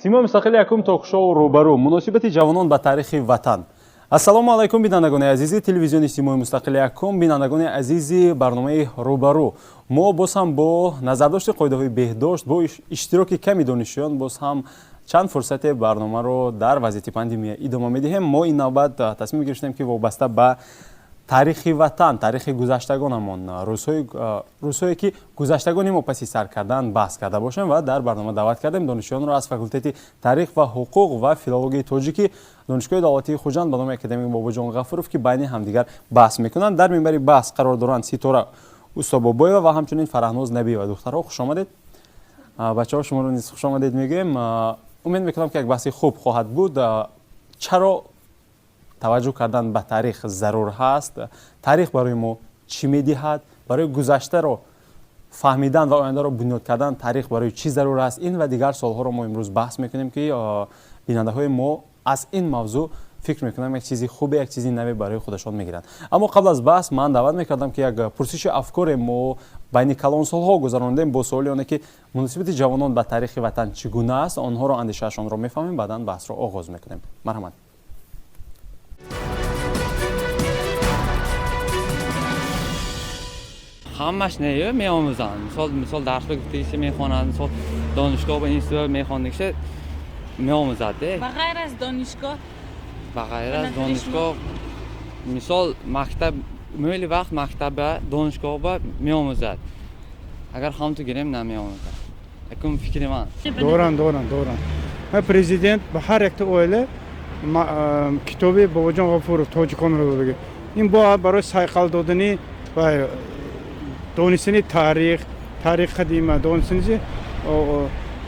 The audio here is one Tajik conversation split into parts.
سیما مستقل یکم توک شو روبرو مناسبت جوانان به تاریخ وطن. السلام علیکم بینندگان عزیزی تلویزیون سیما مستقل یکم بینندگان عزیزی برنامه روبرو ما باز هم با نظرداشت قاعده‌های بهداشت با اشتراک کمی دانشجویان باز هم چند فرصت برنامه رو در وضعیت پاندمی ادامه میدیم. ما این نوبت تصمیم گرفتیم که وابسته به تاریخ وطن، تاریخ گذشتگانمان، روزهایی که گذشتگان ما پسی سر کردن بحث کرده باشیم و در برنامه دعوت کردیم دانشجویان را از فاکولته تاریخ و حقوق و فیلولوژی تاجیکی دانشگاه دولتی خوجند به نام اکادمی بابا جان غفوروف که بین همدیگر بحث میکنند. در منبر بحث قرار دارند سیتورا استاد بابایو و همچنین فرهناز نبی و دخترها. خوش آمدید. بچه‌ها شما رو نیز خوش آمدید میگیم. امید میکنم که یک بحث خوب خواهد بود. چرا توجه کردن به تاریخ ضرور هست؟ تاریخ برای ما چی میدهد؟ برای گذشته رو فهمیدن و آینده رو بنیاد کردن تاریخ برای چی ضرور است؟ این و دیگر سوال‌ها رو ما امروز بحث میکنیم که بیننده های ما از این موضوع فکر میکنم یک چیزی خوبه، یک چیزی نوی برای خودشان میگیرند. اما قبل از بحث من دعوت میکردم که یک پرسش افکار ما بین کلان سالها گذراندیم با سوالی که مناسبت جوانان به تاریخ وطن چگونه است، آنها رو اندیشه‌شان رو میفهمیم، بعداً بحث رو آغاز میکنیم. مرحمت. همش نه میآموزن. مثال درس گفتگی میخوانند، مثال دانشگاه و اینستیتوت میخوانند که میآموزد. به غیر از دانشگاه مثال مکتب میلی وقت مکتب دانشگاه و میآموزد. اگر هم تو گیریم نمیآموزد. یکم فکر من دوران پرزیدنت به هر یک اوله کتابی بابا جان غفوروف تاجیکان رو بگه. این با برای سایقل دادنی و دانستن تاریخ قدیمه، دانستن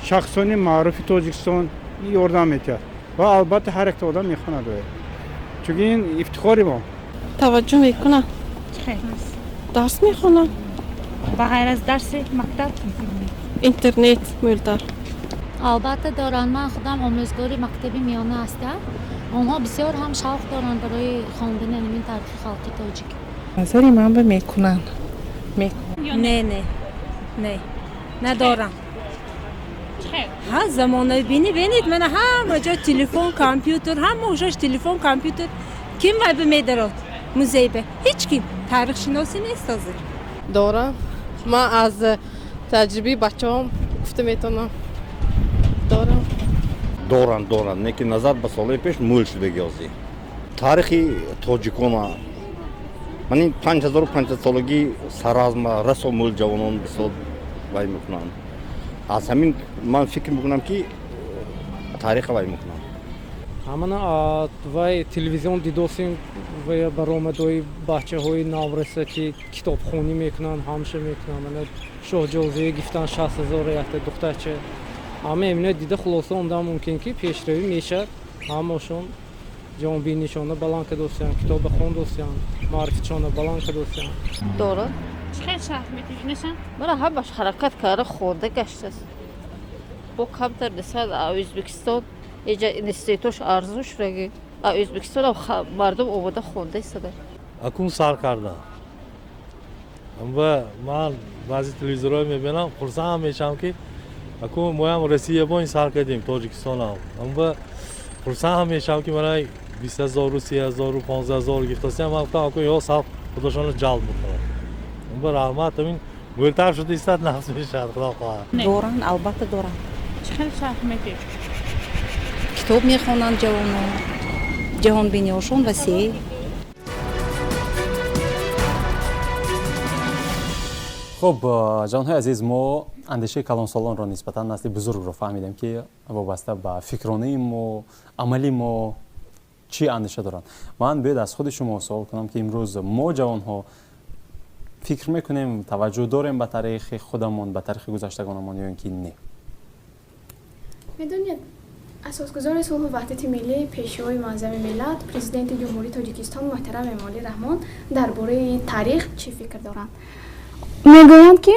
شخصانی معروفی تاجیکستان یاردم می‌کرد و البته هر یک آدم میخواند چون این افتخاری ما. توجه میکنم. خیلی درس میخونم. به غیر از درس مکتب اینترنت میردار. البته دارن. من خودم آموزگاری مکتبی میانه هستم. اونها بسیار هم شوق دارن برای خواندن این تاریخ خاکی تاجیک. نظری من به میکنن. نه ندارم. ها زمانه بینید من همه جا تلفن کامپیوتر، همه جاش تلفن کامپیوتر کیم وای میدارد موزیبه هیچ کی تاریخ شناسی نیست حاضر دارم. من از تجربه بچه‌ام گفته میتونم. دارن نیکی نظر به سال پیش مول شده گیازی تاریخی تاجیکان من این 5500 سالگی سرازم رسم مول جوانان بسیار وای میکنم. از همین من فکر میکنم که تاریخ وای میکنم. همانا وای تلویزیون دیدوسیم و برآمدهای بچه‌های نورستی کتابخوانی میکنن، همشه میکنن. من شاه جوزی گفتن 60000 یک دخترچه همه اینا دیده خلاصه اوندا ممکن که پیشروی میشه. همشون جانبینیشون بلند کردن، کتاب خوندن، معرفتشون بلند کردن. دارم. خیلی شرح میدید نشان من همش حرکت کرده خورده گشته است. با کمتر نسبت ازبکستان اینجا اینستیتوش ارزش رگی. ازبکستان مردم اومده خونده است. اکنون سر کرده. اما من بعضی تلویزیون‌ها میبینم خرسند میشم که اکنون ما هم روسیه با این سر کردیم تاجیکستان هم. اما خرسند میشم که من 20000 و 30000 و 15000 گفتم من گفتم اکنون یا صاحب خودشون جلب میکنم. اما رحمت همین مولتر شده است نفس میشه خدا خواهد. دوران البته دوران خیلی شرح میدید. کتاب میخوانند جوانان، جهان بینیشون وسیع. خب جوان‌های عزیز، ما اندیشه کلانسالان را نسبتاً نسل بزرگ رو فهمیدیم که وابسته به فکرانه ما، عملی ما چی اندیشه دارند. من باید از خود شما سوال کنم که امروز ما جوان‌ها فکر میکنیم، توجه داریم به تاریخ خودمون، به تاریخ گذشتگانمون یا اینکه نه؟ میدونید اساسگزار صلح و وحدت ملی پیشوای معظم ملت پرزیدنت جمهوری تاجیکستان محترم امالی رحمان درباره تاریخ چی فکر دارند؟ میگویند که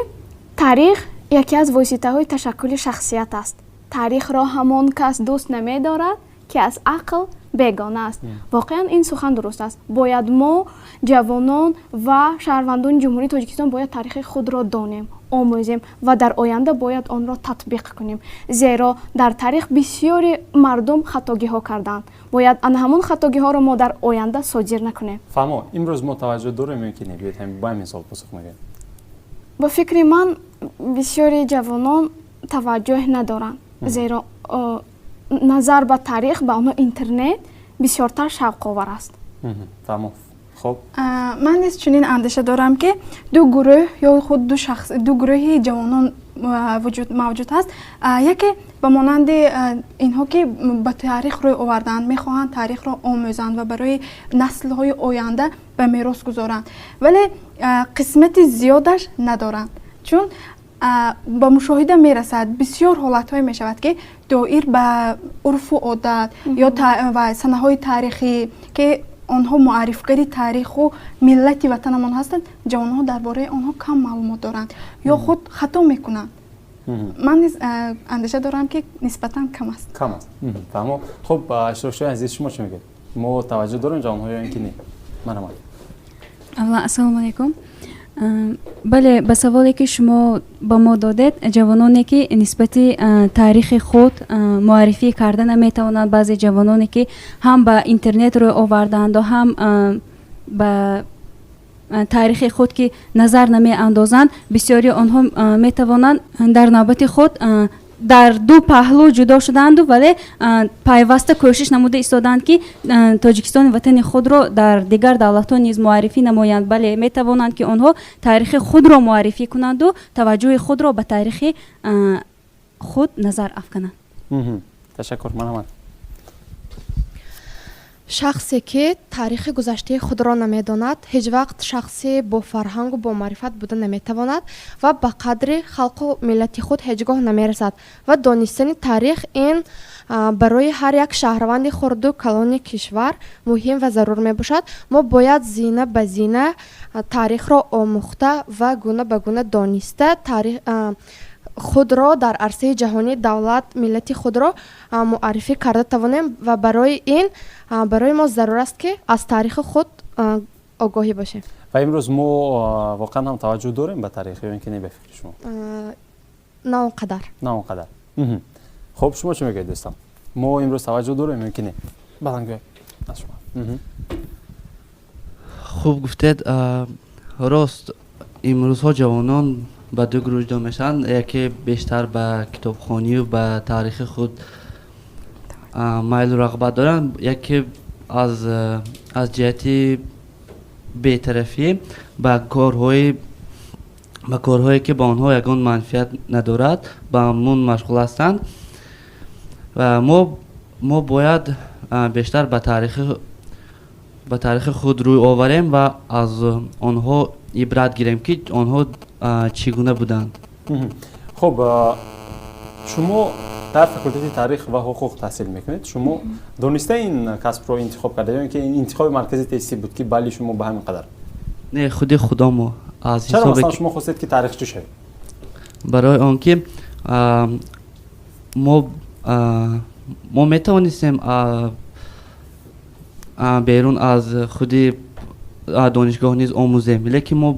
تاریخ یکی از واسطه‌های تشکل شخصیت است. تاریخ را همان کس دوست نمی‌دارد که از عقل بیگانه است. واقعا این سخن درست است. باید ما جوانان و شهروندان جمهوری تاجیکستان باید تاریخ خود را دانیم. омӯзем ва дар оянда бояд онро татбиқ кунем, зеро дар тарих бисёри мардум хатогиҳо карданд. Бояд ана ҳамон хатогиҳоро мо дар оянда содир накунем. фаҳмо имрӯз мо таваҷҷӯҳ дорем ки набиёд ба ҳамин сол посух мегӯем? ба фикри ман бисёри ҷавонон таваҷҷӯҳ надоранд, зеро назар ба тарих ба онҳо интернет бисёртар шавқовар аст. фаҳмо. хуб, ман низ чунин андеша дорам ки ду гурӯҳ ё худ ду гурӯҳи ҷавонон мавҷуд ҳаст. яке ба монанди инҳо ки ба таърих рӯй овардаанд, мехоҳанд таърихро омӯзанд ва барои наслҳои оянда ба мерос гузоранд, вале қисмати зиёдаш надоранд, чун ба мушоҳида мерасад бисёр ҳолатҳое мешавад ки доир ба урфу одат ё санаҳои таърихӣ ки онҳо муаррифгари таъриху миллати ватанамон ҳастанд, ҷавонҳо дар бораи онҳо кам маълумот доранд ё худ хато мекунанд. ман низ андеша дорам ки нисбатан кам аст. фаҳмо. хуб, иштирокчиёни азиз, шумо чӣ мегӯед? мо таваҷҷӯҳ дорем ҷавонҳо ё ин ки не? Марҳамат. аввалан ассалому алайкум. бале, ба саволе ки шумо ба мо додед, ҷавононе ки нисбати таърихи худ муаррифӣ карда наметавонанд, баъзе ҷавононе ки ҳам ба интернет рӯй овардаанд ҳам ба таърихи худ ки назар намеандозанд, бисёри онҳо метавонанд дар навбати худ дар ду паҳлӯ ҷудо шуданду, вале пайваста кӯшиш намуда истоданд ки Тоҷикистони ватани худро дар дигар давлатҳо низ муаррифӣ намоянд. Бале, метавонанд ки онҳо таърихи худро муаррифӣ кунанду таваҷҷӯҳи худро ба таърихи худ назар афкананд. ташаккур. Марҳамат. шахсе ки таърихи гузаштаи худро намедонад, ҳеҷ вақт шахсе бо фарҳангу бо маърифат буда наметавонад ва ба қадри халқу миллати худ ҳеҷ гоҳ намерасад. ва донистани таърих ин барои ҳар як шаҳрванди хурду калони кишвар муҳим ва зарур мебошад. мо бояд зина ба зина таърихро омӯхта ва гуна ба гуна дониста худро дар арсаи ҷаҳонӣ давлат миллати худро муаррифӣ карда тавонем ва барои ин барои мо зарур аст ки аз таърихи худ огоҳӣ бошем. ва имрӯз мо воқеан ҳам таваҷҷӯҳ дорем ба таърих ё ин ки не ба фикри шумо? на он қадар. На он қадар. хуб, шумо чӣ мегӯед дӯстон? мо имрӯз таваҷҷӯҳ дорем ё ин ки не? балангӯед аз шумо. хуб гуфтед. рост имрӯзҳо ҷавонон ба ду гурӯҳ ҷудо мешаванд. яке бештар ба китобхонию ба таърихи худ майлу рағбат доранд, яке аз ҷиҳати бетарафӣ ба корҳое ки ба онҳо ягон манфиат надорад ба мун машғул ҳастанд. ва мо бояд бештар ба таърихи худ рӯй оварем ва аз онҳо ибрат гирем ки онҳо чӣ гуна буданд. хуб, шумо дар факултати таърих ва ҳуқуқ таҳсил мекунед. шумо дониста ин касбро интихоб карда ё ин ки ин интихоби маркази тести буд ки бале шумо ба ҳамин қадар? не, худи худо мо аз чаро масалан шумо хостед ки таърихчӣ шавед? барои он ки мо метавонистем берун аз худи донишгоҳ низ омӯзем, лекин мо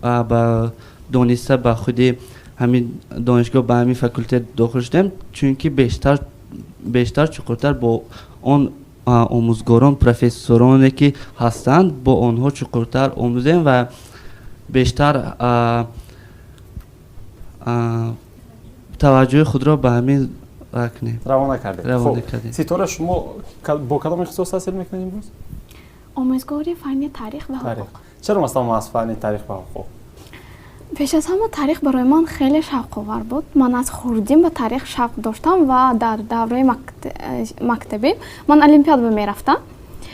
ба дониста ба худи ҳамин донишгоҳ ба ҳамин факултет дохил шудем, чунки бештар чуқуртар бо он омӯзгорон профессороне ки ҳастанд бо онҳо чуқуртар омӯзем ва бештар таваҷҷӯҳи худро ба ҳамин равона кардем. ситора, шумо бо кадом ихтисос таҳсил мекунед имрӯз? омӯзгори фанни таърих ва ҳуқуқ. чаро масалан аз фанни таърих ва ҳуқуқ? пеш аз ҳама таърих барои ман хеле шавқовар буд. ман аз хурдим ба таърих шавқ доштам ва дар давраи мактабӣ ман олимпиада мерафтам.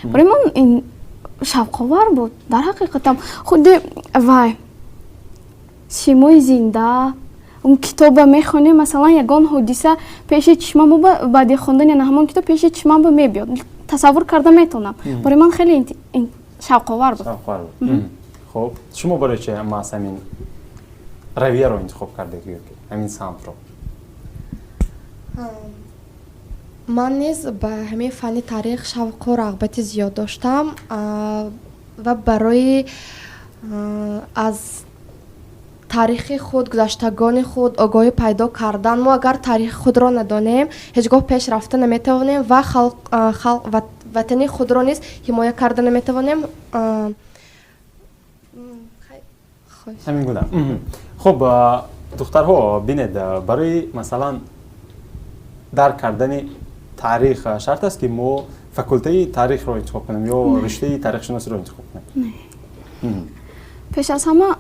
барои ман ин шавқовар буд. дар ҳақиқатам худи вай симои зинда اون کتاب میخونیم مثلا یگان حادثه پیش چشمم بعد خوندن یعنی همون کتاب پیش چشمم میبیاد تصور کرده میتونم برای من خیلی این شوق آور بود. خب شما برای چه ماس همین رویه رو انتخاب کرده که همین سمت رو؟ من نیز به همین فن تاریخ شوق و رغبت زیاد داشتم و برای از тарихи худ, гузаштагони худ огоҳӣ пайдо кардан. Мо агар тарихи худро надонем, ҳеҷ гоҳ пеш рафта наметавонем ва ватани худро низ ҳимоя карда наметавонем. ҳамин гуна. хуб, духтарҳо бинед, барои масалан дарк кардани таърих шарт аст ки мо факултаи таърихро интихоб кунем ё риштаи таърихшиносиро интихоб кунем? пеш аз ҳама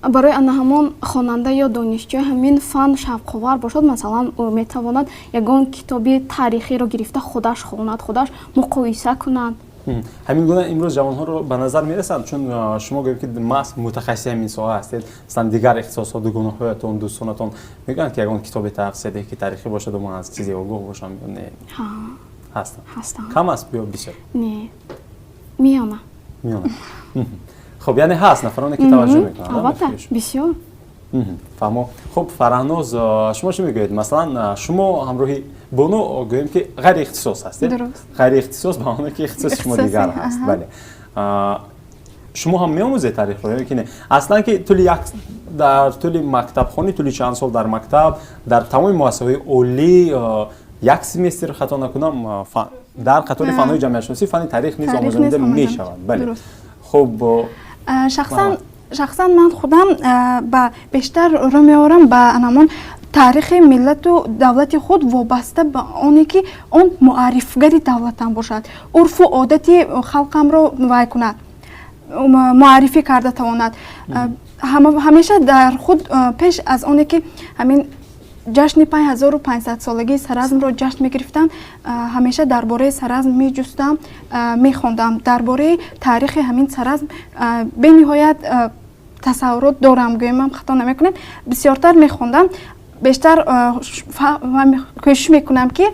барои ана ҳамон хонанда ё донишҷӯ ҳамин фан шавқовар бошад, масалан ӯ метавонад ягон китоби таърихиро гирифта худаш хонад, худаш муқоиса кунад. ҳамин гуна имрӯз ҷавонҳоро ба назар мерасанд, чун шумо гӯем ки мутахассиси ҳамин соҳа ҳастед, масалан дигар ихтисосот дугунаҳоятон дӯстонатон мегӯянд ки ягон китоби тавсияде ки таърихӣ бошаду ман аз чизе огоҳ бошам ё не? ҳастанд. Кам аст ё бисёр? Не, миёна. хуб, яъне ҳаст нафароне ки таваҷҷӯҳ мекунанд? албатта, бисёр. фаҳмо. хуб, Фарҳаноз, шумо чӣ мегӯед? Масалан шумо ҳамроҳи бону гӯем ки ғайри ихтисос ҳастед. ғайри ихтисос ба маънои ки ихтисоси шумо дигар ҳаст. бале. шумо ҳам меомӯзед таърихро ё ки не? Аслан ки дар тӯли мактабхонӣ, тӯли чанд сол дар мактаб, дар тамоми муассисаҳои олӣ як семестр хато накунам дар қатори фанҳои ҷамъиятшиносӣ фани таърих низ омӯзонда мешавад. бале. хуб, шахсан ман худам ба бештар рӯ меорам ба анамон таърихи миллату давлати худ вобаста ба оне ки он муаррифгари давлатам бошад, урфу одати халқамро вай кунад, муаррифӣ карда тавонад. ҳамеша дар худ пеш аз оне ки ҳамин ҷашни 5500 солагии саразмро ҷашн мегирифтам, ҳамеша дар бораи саразм меҷустам, мехондам. дар бораи таърихи ҳамин саразм бениҳоят тасаввурот дорам, гӯемам хато намекунем, бисёртар мехондам, бештар кӯшиш мекунам ки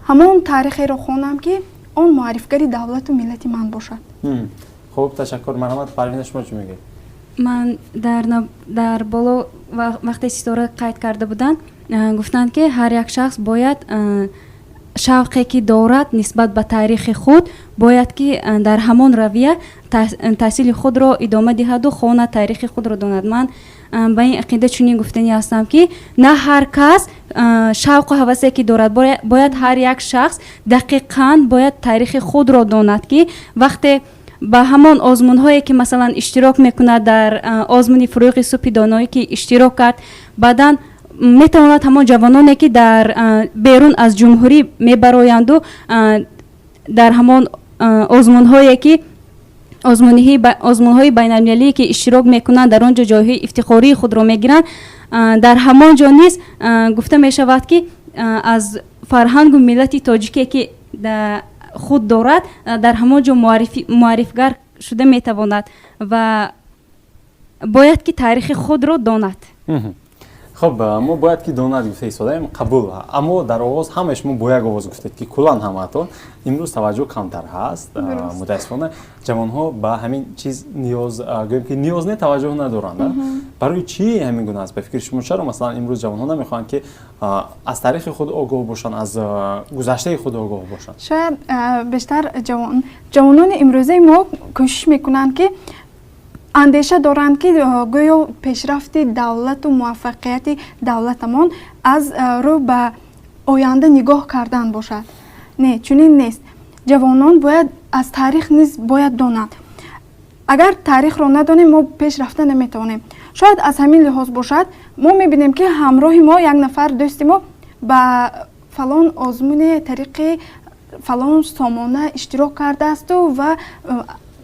ҳамон таърихеро хонам ки он муаррифгари давлату миллати ман бошад. хуб, ташаккур. марҳамат. Парвина, шумо чӣ мегӯед? ман дар боло вақте ситора қайд карда буданд, гуфтанд ки ҳар як шахс бояд шавқе ки дорад нисбат ба таърихи худ бояд ки дар ҳамон равия таҳсили худро идома диҳаду хонад, таърихи худро донад. ман ба ин ақида чунин гуфтанӣ ҳастам ки на ҳар кас шавқу ҳавасе ки дорад, бояд ҳар як шахс дақиқан бояд таърихи худро донад ки вақте ба ҳамон озмунҳое ки масалан иштирок мекунад дар озмуни фурӯғи субҳи доноӣ ки иштирок кард, баъдан метавонад ҳамон ҷавононе ки дар берун аз ҷумҳурӣ мебароянду дар ҳамон озмунҳое ки озмунҳои байналмилалие ки иштирок мекунанд, дар он ҷо ҷойҳои ифтихории худро мегиранд, дар ҳамон ҷо низ гуфта мешавад ки аз фарҳангу миллати тоҷике ки худ дорад дар ҳамон ҷо муаррифгар шуда метавонад ва бояд ки таърихи худро донад. хуб, мо бояд ки донад гуфтаи содаем қабул, аммо дар оғоз ҳамаи шумо бо як овоз гуфтед ки куллан ҳамаатон имрӯз таваҷҷӯҳ камтар ҳаст. мутаассифона ҷавонҳо ба ҳамин чиз гӯем ки ниёз не таваҷҷӯҳ надоранд. барои чӣ ҳамин гуна аст? ба фикри шумо чаро масалан имрӯз ҷавонҳо намехоҳанд ки аз таърихи худ огоҳ бошанд, аз гузаштаи худ огоҳ бошанд? шояд бештар ҷавонони имрӯзаи мо кӯшиш мекунанд ки андеша доранд ки гӯё пешрафти давлату муваффақияти давлатамон аз рӯ ба оянда нигоҳ кардан бошад. Не, чунин нест. ҷавонон бояд аз таърих низ бояд донанд. агар таърихро надонем мо пеш рафта наметавонем. шояд аз ҳамин лиҳоз бошад мо мебинем ки ҳамроҳи мо як нафар дӯсти мо ба фалон озмуни тариқи фалон сомона иштирок кардаасту ва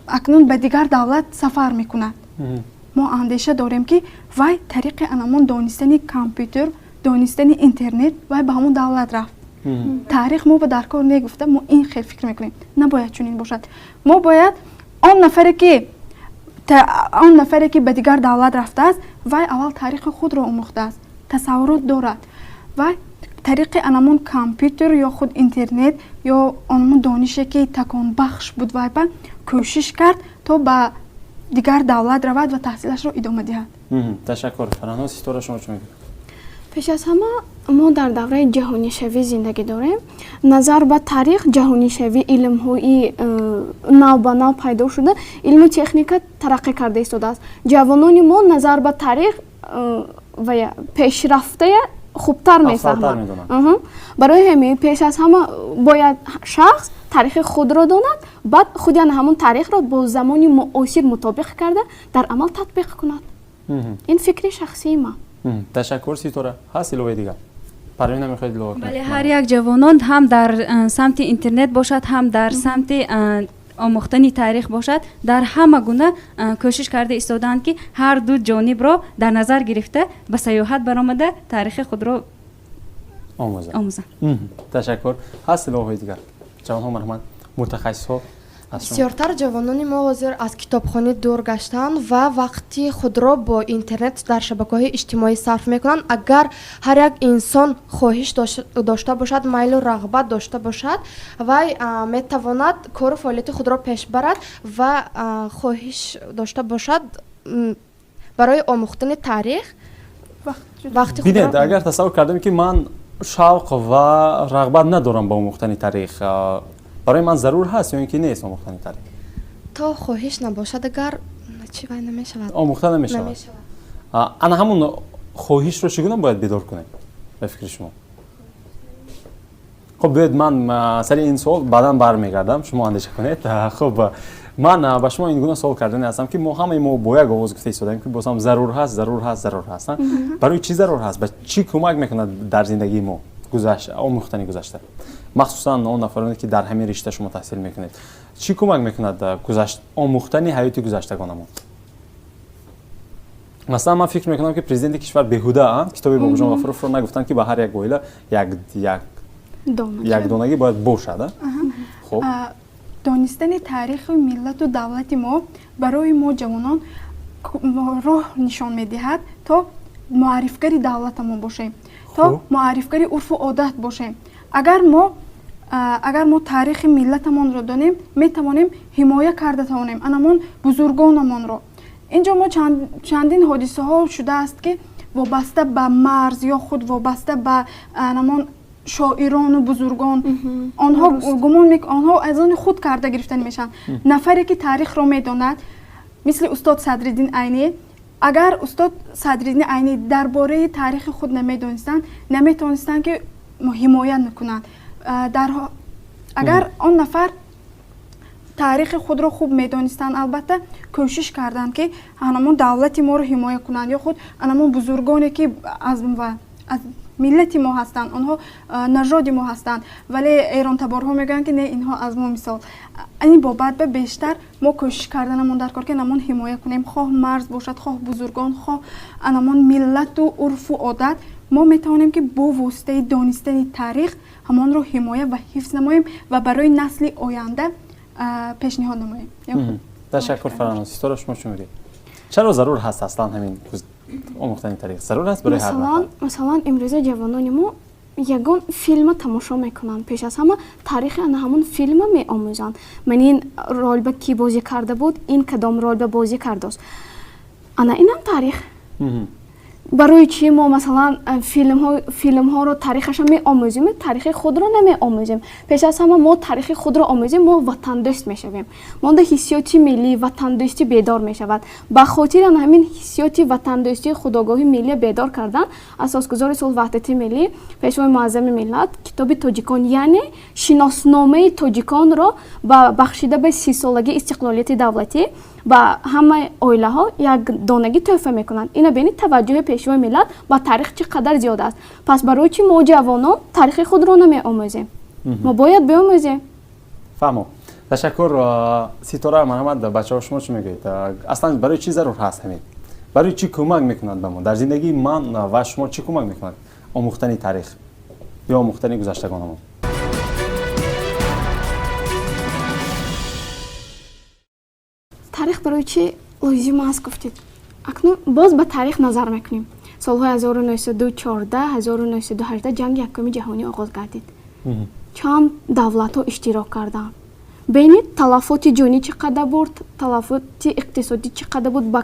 акнун ба дигар давлат сафар мекунад. мо андеша дорем ки вай тариқи анамон донистани компютер, донистани интернет вай ба ҳамон давлат рафт. таърих мо ба даркор негуфта, мо ин хел фикр мекунем. набояд чунин бошад. мо бояд он нафаре ки ба дигар давлат рафтааст, вай аввал таърихи худро омӯхтааст, тасаввурот дорад. вай тариқи анамон компютер ё худ интернет ё анамон донише ки таконбахш буд, вай ба кӯшиш кард то ба дигар давлат равад ва таҳсилашро идома диҳад. ташаккур. Фарҳанос, ситора шумо чӣ мегӯед? пеш аз ҳама мо дар давраи ҷаҳонишавӣ зиндагӣ дорем. назар ба таърих ҷаҳонишавӣ илмҳои нав ба нав пайдо шуда, илму техника тараққӣ карда истодааст. ҷавонони мо назар ба таърих пешрафта хубтар Афзалтар мефаҳмад. Барои ҳамин пеш аз ҳама бояд шахс таърихи худро донад, баъд худ яъне ҳамон таърихро бо замони муосир мутобиқ карда дар амал татбиқ кунад. ин фикри шахсии ман. ташаккур. Ситора ҳаст иловаи дигар? парвина мехоҳед илова кунед? бале ҳар як ҷавонон ҳам дар самти интернет бошад, ҳам дар самти омӯхтани таърих бошад, дар ҳама гуна кӯшиш карда истодаанд ки ҳар ду ҷонибро дар назар гирифта ба саёҳат баромада таърихи худро омӯзанд. ташаккур. ҳаст иловаи дигар? ҷавонҳо марҳамат, мутахассисҳо бисёртар ҷавонони мо ҳозир аз китобхонӣ дур гаштанд ва вақти худро бо интернет дар шабакаҳои иҷтимоӣ сарф мекунанд. Агар ҳар як инсон хоҳиш дошта бошад, майлу рағбат дошта бошад, вай метавонад кору фаъолияти худро пеш барад ва хоҳиш дошта бошад барои омӯхтани таърих вақти худро. бинед, агар тасаввур кардем ки ман шавқ ва рағбат надорам ба омӯхтани таърих, барои ман зарур ҳаст ё ин ки нест омӯхтани таърих? то хоҳиш набошад, агар чӣ вай намешавад, омӯхта намешавад. ана ҳамун хоҳишро чӣ гуна бояд бедор кунем ба фикри шумо? хуб биёед ман сари ин суол баъдан бармегардам, шумо андеша кунед. хуб ман ба шумо ин гуна суол кардани ҳастам ки мо ҳамаи мо бо як овоз гуфта истодаем ки бозам зарур ҳаст, зарур ҳаст, зарур ҳаст. барои чӣ зарур ҳаст? ба чӣ кӯмак мекунад дар зиндагии мо омӯхтани гузашта? махсусан он нафароне ки дар ҳамин ришта шумо таҳсил мекунед, чӣ кӯмак мекунад омӯхтани ҳаёти гузаштагонамон? масалан ман фикр мекунам ки президенти кишвар беҳудаанд, китоби Бобоҷон Ғафуровро нагуфтанд ки ба ҳар як оила якдонагӣ бояд бошад. хуб донистани таърихи миллату давлати мо барои мо ҷавонон роҳ нишон медиҳад то муаррифгари давлатамон бошем, то муаррифгари урфу одат бошем. агар мо таърихи миллатамонро донем, метавонем ҳимоя карда тавонем анамон бузургонамонро. инҷо мо чандин ҳодисаҳо шудааст ки вобаста ба марз ё худ вобаста ба анамон шоирону бузургон, онҳо аз они худ карда гирифтан мешаванд. нафаре ки таърихро медонад, мисли устод Садриддин Айнӣ, агар устод Садриддин Айнӣ дар бораи таърихи худ намедонистанд, наметавонистанд ки ҳимоя кунанд. агар он нафар таърихи худро хуб медонистанд, албатта кӯшиш карданд ки анамон давлати моро ҳимоя кунанд ё худ анамон бузургоне ки аз миллати мо ҳастанд, онҳо нажоди мо ҳастанд, вале эронтаборҳо мегӯянд ки не, инҳо аз мо мисол. ин бобат ба бештар мо кӯшиш карданамон дар кор ки анамон ҳимоя кунем, хоҳ марз бошад, хоҳ бузургон, хоҳ анамон миллату урфу одат. мо метавонем ки бо воситаи донистани таърих ҳамонро ҳимоя ва ҳифз намоем ва барои насли оянда пешниҳод намоем. ташаккур Фаранос. Ситора, шумо чӣ мегӯед? чаро зарур ҳаст аслан ҳамин омӯхтани таърих? зарур аст барои ҳар нафар? масалан имрӯза ҷавонони мо ягон филма тамошо мекунанд, пеш аз ҳама таърихи ана ҳамон филма меомӯзанд. ман ин ролба кӣ бозӣ карда буд, ин кадом ролба бозӣ кардааст, ана инам таърих. барои чӣ мо масалан филмҳоро таърихаша меомӯзем, таърихи худро намеомӯзем? пеш аз ҳама мо таърихи худро омӯзем, мо ватандӯст мешавем, монда ҳиссиёти миллӣ, ватандӯстӣ бедор мешавад. ба хотири ҳамин ҳиссиёти ватандӯстӣ, худогоҳи миллӣ бедор кардан, асосгузори Сулҳ ваҳдати миллӣ, пешвои муаззами миллат, китоби тоҷикон, яъне шиносномаи тоҷиконро ба бахшида ба 30-солагии истиқлолияти давлатӣ ба ҳамаи оилаҳо якдонагӣ тӯҳфа мекунанд. ина бинед таваҷҷӯҳи пешвои миллат ба таърих чӣ қадар зиёд аст. пас барои чӣ мо ҷавонон таърихи худро намеомӯзем? мо бояд биомӯзем. фаҳмо. ташаккур. Ситора, марҳамат. бачаҳо шумо чӣ мегӯед? аслан барои чӣ зарур ҳаст ҳамин? барои чӣ кӯмак мекунад ба мо? дар зиндагии ман ва шумо чӣ кӯмак мекунад омӯхтани таърих ё омӯхтани гузаштагонамон? таърих барои чӣ лозим аст гуфтед? акнун боз ба таърих назар мекунем. солҳои 1914-1918 ҷанги якуми ҷаҳонӣ оғоз гардид. чанд давлатҳо иштирок карданд. бинед талафоти ҷонӣ чӣ қадар буд, талафоти иқтисодӣ чӣ қадар буд, ба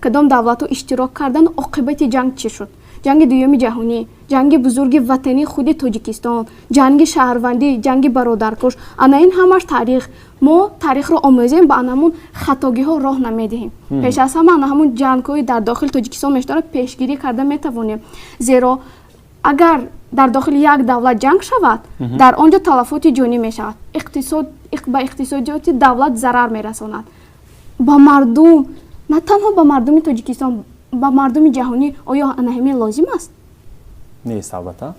кадом давлатҳо иштирок кардан, оқибати ҷанг чӣ шуд? ҷанги дуюми ҷаҳонӣ, ҷанги бузурги ватани худи Тоҷикистон, ҷанги шаҳрвандӣ, ҷанги бародаркуш, ана ин ҳамаш таърих. мо таърихро омӯзем, ба анаҳамун хатогиҳо роҳ намедиҳем. Пеш аз ҳама анаҳамун ҷангҳои дар дохили Тоҷикистон мешудро пешгирӣ карда метавонем. Зеро агар дар дохили як давлат ҷанг шавад, дар он ҷо талафоти ҷонӣ мешавад. Ба иқтисодиёти давлат зарар мерасонад. Ба мардум, на танҳо ба мардуми Тоҷикистон, ба мардуми ҷаҳонӣ оё анаҳамин лозим аст? нест албатта.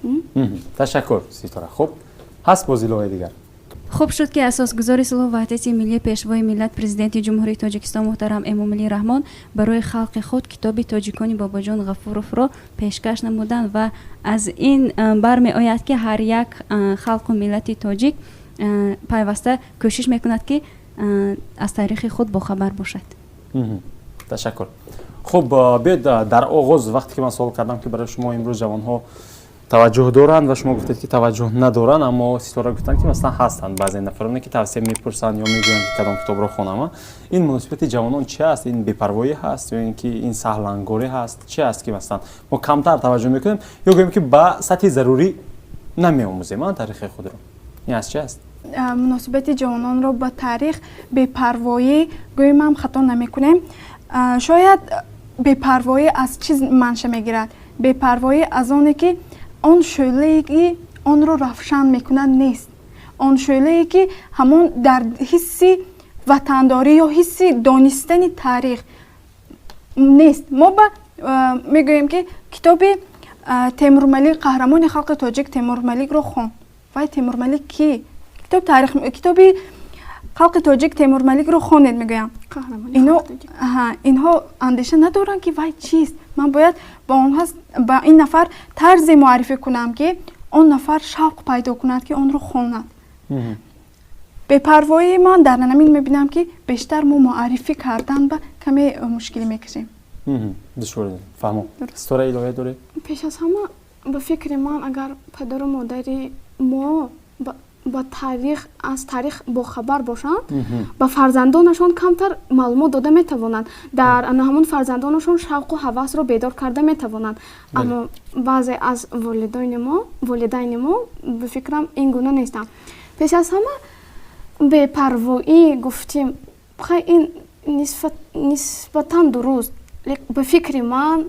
Ташаккур Ситора. Хуб, ҳаст боз иловаи дигар? хуб шуд ки асосгузори сулҳу ваҳдати миллӣ пешвои миллат президенти ҷумҳурии Тоҷикистон муҳтарам Эмомалӣ Раҳмон барои халқи худ китоби тоҷикони Бобоҷон Ғафуровро пешкаш намуданд ва аз ин бармеояд ки ҳар як халқу миллати тоҷик пайваста кӯшиш мекунад ки аз таърихи худ бохабар бошад. Ташаккур. хуб, биёед дар оғоз вақте ки ман суол кардам ки барои шумо имрӯз ҷавонҳо таваҷҷӯҳ доранд ва шумо гуфтед ки таваҷҷӯҳ надоранд, аммо Ситора гуфтанд ки масалан ҳастанд баъзе нафароне ки тавсия мепурсанд ё мегӯянд ки кадом китобро хонама. Ин муносибати ҷавонон чи аст? Ин бепарвоӣ ҳаст ё ин ки ин саҳлангорӣ ҳаст? Чи аст ки масалан мо камтар таваҷҷӯҳ мекунем ё гӯем ки ба сатҳи зарурӣ намеомӯзем таърихи худро? ин аз чи аст? муносибати ҷавононро ба таърих бепарвоӣ гӯем ҳам хато намекунем. шояд бепарвоӣ аз чӣ манша мегирад? бепарвоӣ аз оне ки он шӯълае ки онро равшан мекунад нест. он шӯълае ки ҳамон дар ҳисси ватандорӣ ё ҳисси донистани таърих нест. мо ба мегӯем ки китоби Темурмалик, қаҳрамони халқи тоҷик Темурмаликро хон. вай Темурмалик ки? китоби халқи тоҷик Темурмаликро хонед мегӯям. инҳо андеша надоранд ки вай чист. ман бояд ба ин нафар тарзе муаррифӣ кунам ки он нафар шавқ пайдо кунад ки онро хонад. бепарвоии ман дар намин мебинам ки бештар мо муаррифӣ кардан ба каме мушкилӣ мекашем. душвор фаҳмо. Ситора иловия доред? пеш аз ҳама ба фикри ман агар падару модари мо ба таърих аз таърих бохабар бошанд, ба фарзандонашон камтар маълумот дода метавонанд, дар ҳамон фарзандонашон шавқу ҳавасро бедор карда метавонанд. аммо баъзе аз волидайни мо ба фикрам ин гуна нестанд. пеш аз ҳама бепарвоӣ гуфтем, ин нисбатан дуруст. ба фикри ман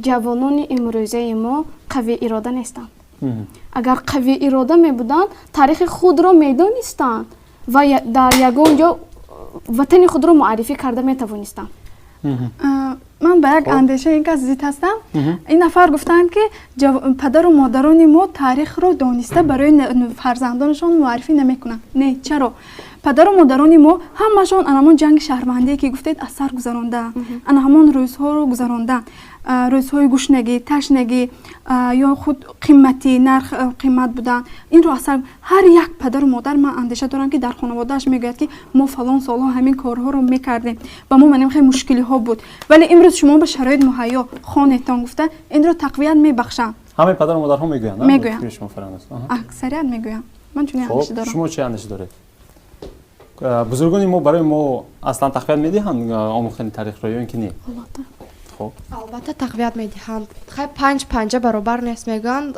ҷавонони имрӯзаи мо қавиирода нестанд. агар қавиирода мебуданд, таърихи худро медонистанд ва дар ягон ҷо ватани худро муаррифӣ карда метавонистанд. ман ба як андеша ин кас зид ҳастам. ин нафар гуфтанд ки падару модарони мо таърихро дониста барои фарзандонашон муаррифӣ намекунанд. не, чаро? падару модарони мо ҳамашон анамон ҷанги шаҳрвандие ки гуфтед аз сар гузаронданд, ана ҳамон рӯзҳоро гузаронданд, рӯзҳои гушнагӣ, ташнагӣ ё худ қиматӣ, нарх қимат буданд. инро аз сар ҳар як падару модар ман андеша дорам ки дар хонаводааш мегӯяд ки мо фалон солҳо ҳамин корҳоро мекардем, ба мо манем хеле мушкилиҳо буд, вале имрӯз шумо ба шароит муҳайё хонетон гуфта инро тақвият мебахшанд. ҳамаи падару модарҳо мегӯянд? мегӯянд. аксарият мегӯянд. ман чунин андеша дорам. шумо чӣ андеша доред? бузургони мо барои мо аслан тақвият медиҳанд омӯхтани таърихро ё ин ки не? албатта тақвият медиҳанд. хай 5 панҷа баробар нест мегӯянд.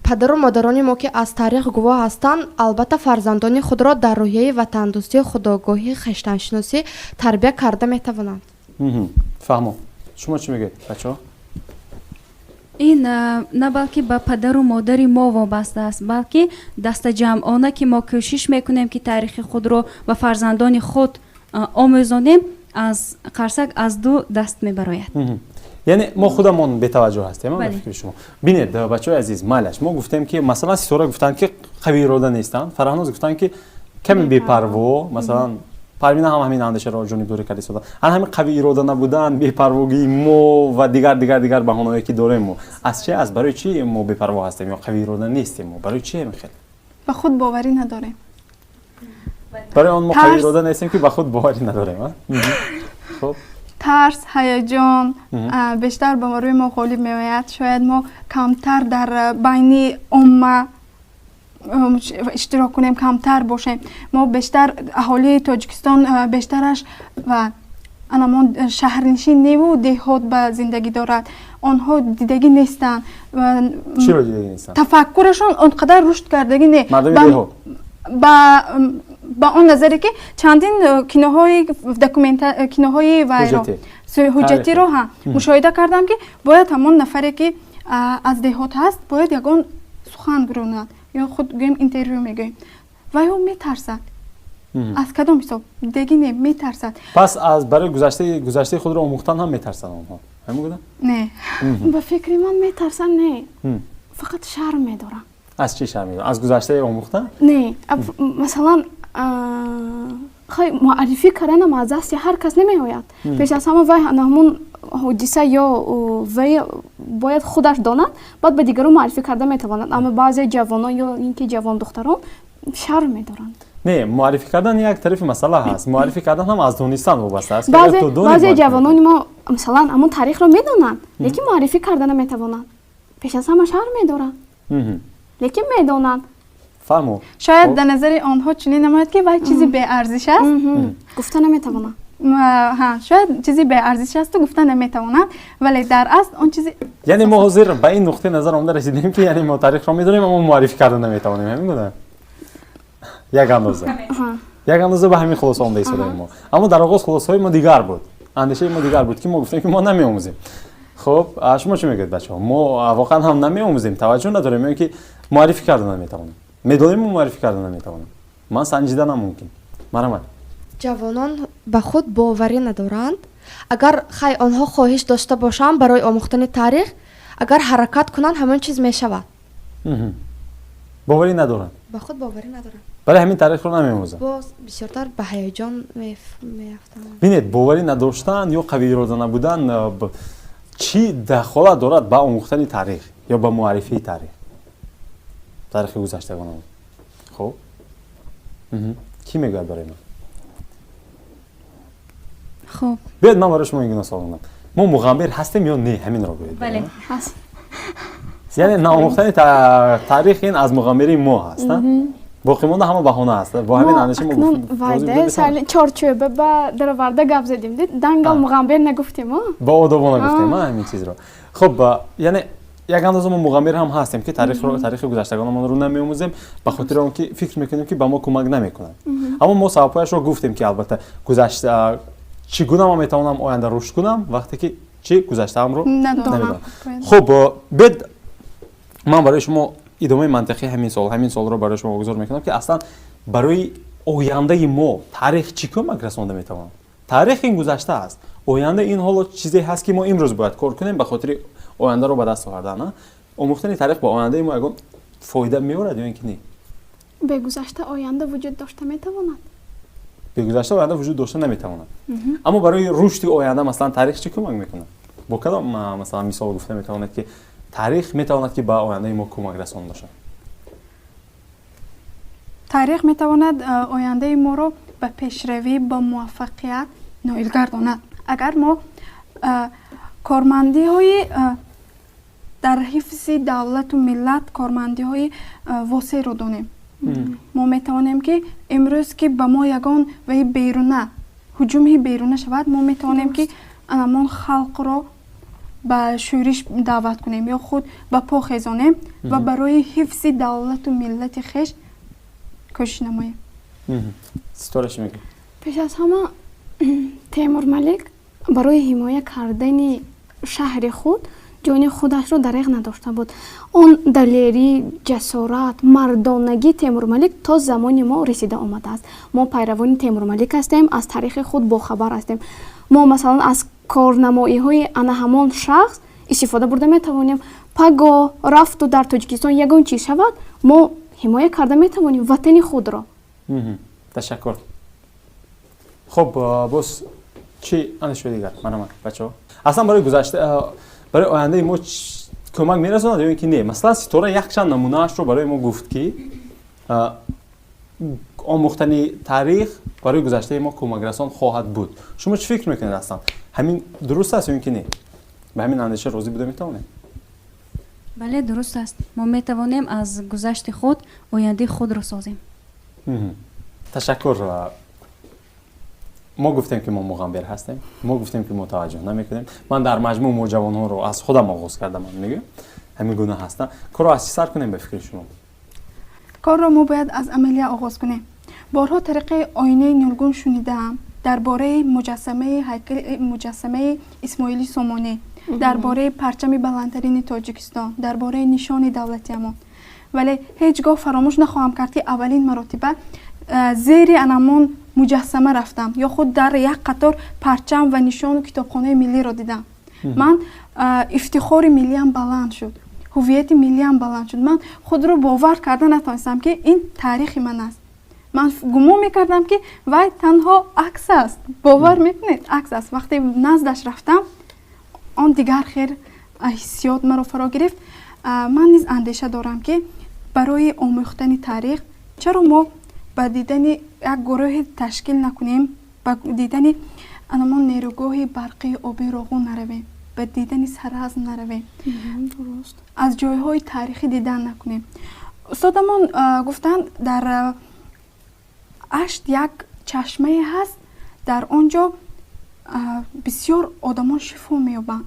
падару модарони мо ки аз таърих гувоҳ ҳастанд, албатта фарзандони худро дар роҳияи ватандӯстӣ, худогоҳӣ, хештаншиносӣ тарбия карда метавонанд. фаҳмо. шумо чӣ мегӯед бачаҳо? ин на балки ба падару модари мо вобаста аст, балки дастаҷамъона ки мо кӯшиш мекунем ки таърихи худро ба фарзандони худ омӯзонем, аз қарсак аз ду даст мебарояд. яъне мо худамон бетаваҷҷӯҳ ҳастем. фикри шумо бинед бачаҳои азиз, майлаш мо гуфтем ки масалан Ситора гуфтанд ки қавиирода нестанд, Фарҳноз гуфтанд ки каме бепарво, масалан Парвина ҳам ҳамин андешаро ҷонибдорӣ карди сода. ҳамин қавиирода набудан, бепарвогии мо ва дигар баҳонаҳое ки дорем мо аз чи аст? барои чӣ мо бепарво ҳастем ё қавиирода нестем? мо барои чӣ хел? ба худ боварӣ надорем. барои он мо қавиирода нестем ки ба худ боварӣ надорем. хуб тарс, ҳаяҷон бештар ба рӯи мо ғолиб меояд. шояд мо камтар дар байни умма иштирок кунем, камтар бошем. мо бештар аҳолии Тоҷикистон бештараш ва анамон шаҳрнишин неву деҳот ба зиндагӣ дорад. آنها دیدگی نیستن چی رو دیدگی نیستن؟ تفکرشان آنقدر رشد کردگی نه مردم دیهو با اون نظری که چندین کینوهای حجتی رو هم مشاهده کردم که باید همون نفری که از دهات هست باید یگان سخن گروند یا خود گویم اینترویو میگویم و او میترسد از کدام حساب دیگه نه میترسد. پس از برای گذشته خود رو آموختن هم میترسن آنها همین بودن؟ نه به فکر من میترسن نه فقط شرم میدارن. از چی شرم میدارن؟ از گذشته آموختن؟ نه مثلا خیلی معرفی کردن مزه است هر کس نمیآید پیش از همه وی همون حدیثه یا وی باید خودش داند بعد به دیگران معرفی کرده میتواند اما بعضی جوانان یا اینکه جوان دختران شرم میدارند. نه معرفی کردن یک طرف مسئله هست معرفی کردن هم از دونستن وابسته است. بعضی جوانان ما مثلا همون تاریخ رو میدونند لیکن معرفی کردن نمیتوانند پیش از همه شرم میدارند لیکن میدونند. فهمو شاید در نظر آنها چنین نماید که وای چیزی به ارزش است گفتن نمیتوانند. ها شاید چیزی به ارزش است و گفتن نمیتوانند ولی در اصل اون چیزی یعنی ما حاضر به این نقطه نظر آمده رسیدیم که یعنی ما تاریخ رو میدونیم اما معرفی کردن نمیتوانیم همین بوده یک اندازه به همین خلاصه آمده ایستادیم ما اما در آغاز خلاصه های ما دیگر بود اندیشه ما دیگر بود که ما گفتیم که ما نمیآموزیم. خب شما چی میگید بچه‌ها؟ ما واقعا هم نمیآموزیم توجه نداریم میگیم که معرفی کردن نمیتوانیم میدونیم معرفی کردن نمیتوانیم من سنجیدن هم ممکن مرحمت جوانان به خود باوری ندارند اگر خیلی آنها خواهش داشته باشند برای آموختن تاریخ اگر حرکت کنند همون چیز میشود. باوری ندارند به خود باوری ندارند برای همین تاریخ رو نمیآموزند باز بسیارتر به هیجان میافتند. ببینید باوری نداشتن یا قوی اراده نبودن چی دخالت دارد با آموختن تاریخ یا با معرفی تاریخ گذشتگان. خب کی میگه برای من؟ خب بیاید من برای شما این سوال کنم ما مغامر هستیم یا نه همین رو بگید. بله هست. یعنی ناموختن تاریخ این از مغامری ما هست باقی مونده همه بهانه است با همین اندیشه ما وایده سال چارچوبه با در ورده گپ زدیم دید دنگل مغامر نگفتیم با آدابا نگفتیم همین چیز رو. خب یعنی یک اندازه ما مغامر هم هستیم که تاریخ گذشتگانمان رو نمی‌آموزیم به خاطر اینکه فکر می‌کنیم که به ما کمک نمی‌کنن اما ما سببش رو گفتیم که البته گذشته چگونه ما میتوانم آینده رشد کنم وقتی که چی گذشته‌ام رو نمی‌دونم. خب بعد من برای شما ادامه منطقی همین سوال رو برای شما گزارش می‌کنم که اصلا برای آینده ما تاریخ چی کمک رسونده می‌تواند؟ تاریخ این گذشته است آینده این حالا چیزی هست که ما امروز باید کار کنیم به خاطر آینده رو به دست آوردن. آموختن تاریخ با آینده ما اگه فایده می‌آورد یا اینکه نه؟ به گذشته آینده وجود داشته می‌تواند. به گذشته آینده وجود داشته نمی‌تواند. اما برای رشد آینده مثلا تاریخ چی کمک می‌کنه؟ با کدام مثلا مثال گفته می‌تواند که تاریخ می‌تواند که به آینده ما کمک رسانده باشه؟ تاریخ می‌تواند آینده ما رو به پیشروی با موفقیت نائل گرداند. اگر ما کارمندی‌های در حفظ دولت و ملت کارمندی‌های واسع رو دانیم ما می‌توانیم که امروز که به ما یگان و بیرونه هجوم بیرونه شود ما می‌توانیم که انمان خلق رو به شورش دعوت کنیم یا خود به پا خیزانیم و برای حفظ دولت و ملت خویش کوشش نماییم. ستارش میگه پیش از همه تیمور ملک برای حمایت کردن شهر خود جان خودش رو دریغ نداشته بود. اون دلیری، جسارت، مردانگی تیمور ملک تا زمان ما رسیده آمده است. ما پیروان تیمور ملک هستیم، از تاریخ خود باخبر هستیم. ما مثلا از کارنمایی های آن همان شخص استفاده برده میتوانیم. پگاه رفت و در تاجیکستان یگان چیز شود ما حمایت کرده میتوانیم وطن خود را. تشکر. خب بس چی انش دیگر منم بچه‌ها اصلا برای گذشته برای آینده ما کمک میرسونه یا اینکه نه؟ مثلا ستاره یک چند نمونه‌اش رو برای ما گفت که آموختن تاریخ برای گذشته ما کمک رسان خواهد بود. شما چی فکر میکنید اصلا همین درست است یا اینکه نه؟ به همین اندیشه راضی بوده میتونید؟ بله درست است. ما میتوانیم از گذشته خود آینده خود را سازیم. تشکر. ما گفتیم که ما مغامر هستیم، ما گفتیم که متوجه نمیکنیم. من در مجموع ما جوانان رو از خودم آغاز کردم، من میگم همین گونه هستن. کار رو از چی سر کنیم به فکر شما؟ کار رو ما باید از عملیه آغاز کنیم. بارها طریق آینه نیلگون شنیدم درباره مجسمه اسماعیلی سامانی، درباره پرچم بلندترین تاجیکستان، درباره نشان دولتیمان، ولی هیچگاه فراموش نخواهم کرد که اولین مرتبه زیر انمان مجسمه رفتم یا خود در یک قطار پرچم و نشان کتابخانه ملی را دیدم. من افتخار ملیم بلند شد، هویت ملیم بلند شد. من خود رو باور کرده نتونستم که این تاریخ من است. من گمان میکردم که وای تنها عکس است. باور میکنید عکس است. وقتی نزدش رفتم آن دیگر خیر حسیات مرا فرا گرفت. من نیز اندیشه دارم که برای آموختن تاریخ چرا ما با دیدن یک گروه تشکیل نکنیم، با دیدن انمان نیروگاه برقی آبی راغون نرویم، با دیدن سرازم نرویم، از جایهای تاریخی دیدن نکنیم. استادمان گفتن در اشت یک چشمه هست، در آنجا بسیار آدمان شفا می‌یابند،